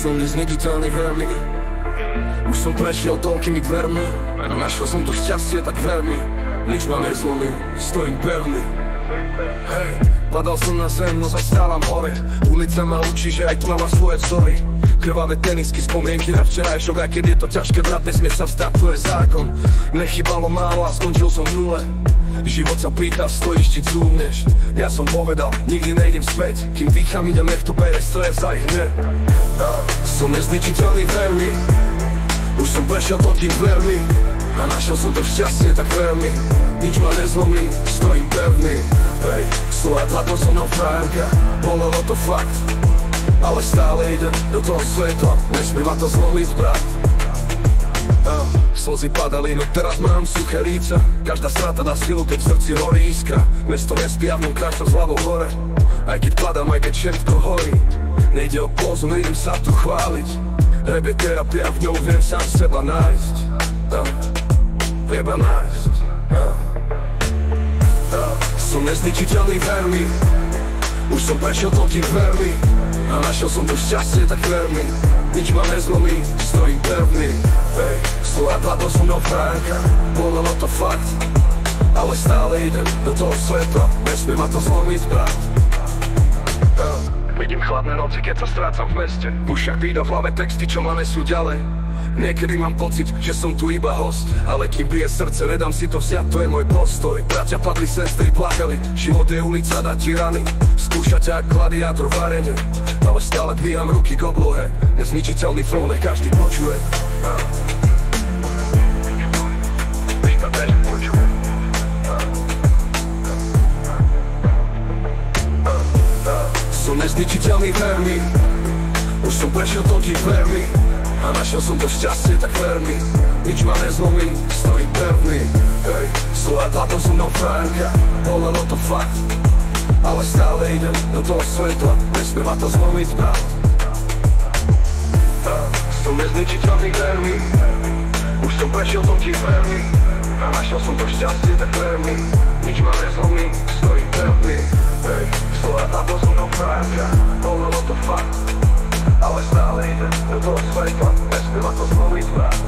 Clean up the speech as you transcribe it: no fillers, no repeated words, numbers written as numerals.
Som nezviditeľný veľmi. Už som prešiel toľkými dvermi a našiel som to šťastie, tak ver mi. Nič ma nezlomí, stojím pevný. Hej, padal som na zem, no zastávam hore. Ulica ma učí, že aj tu má svoje vzory. Krvavé tenisky, spomienky na včerajšok. Aj keď je to ťažké, brat, nesmie sa vstať, to je zákon. Nechybalo málo a skončil som v nule. Život sa pýta, stojíš či cúvneš. Ja som povedal, nikdy nejdem späť. Kým dýcham, idem, nech to bere stres aj hneď. Som nezničiteľný veľmi. Už som prešiel toľkým dvermi a našiel som to šťastie, tak ver mi. Nič ma nezlomí, stojím pevný. Hej, slova tlakom som mnou frajerka. Bolelo to fakt, ale stále idem do toho sveta. Nesmie ma to zlomiť, brat. Slzy padali, no teraz mám suché líca. Každá strata dá silu, keď v srdci horí iskra. Mesto nespí a v ňom kráčam s hlavou hore. Aj keď padám, aj keď všetko horí. Nejde o pózu, nejdem sa tu chváliť. Rap je terapia, v ňou viem sám seba nájsť. Treba nájsť. Som nezničiteľný veľmi. Už som prešiel toľkým dvermi a našiel som to šťastie, tak ver mi. Nič ma nezlomí, stojím pevný. Hej, slova padlo som mnou frajerka. Bolelo to fakt, ale stále idem do toho sveta. Nesmie ma to zlomiť, brat. Vidím chladné noci, keď sa strácam v meste. Už však do hlave texty, čo ma nesú ďalej. Niekedy mám pocit, že som tu iba host, ale kým bije srdce, nedám si to vziať, to je môj postoj. Bratia padli, sestry plakali, život je ulica, dá ti rany. Skúšať ako gladiátor v arene, ale stále dvíham ruky k oblohe. Nezničiteľný flow, nech každý počuje. Som nezničiteľný veľmi. Už som prešiel toľkým dvermi a našiel som to šťastie, tak ver mi. Nič ma nezlomí, stojím pevný. Hej, slova tlakom som mnou frajerka. Bolelo to fakt, ale stále idem do toho svetla. Nesmie ma to zlomiť, brat. Som nezničiteľný veľmi. Už som prešiel toľkým dvermi a našiel som to šťastie, tak ver mi. Nič ma nezlomí, stojím pevný. Hej, slova tlakom som mnou frajerka. Bolelo to fakt, ale stále idem do toho svetla. Nesmie ma to zlomiť, brat.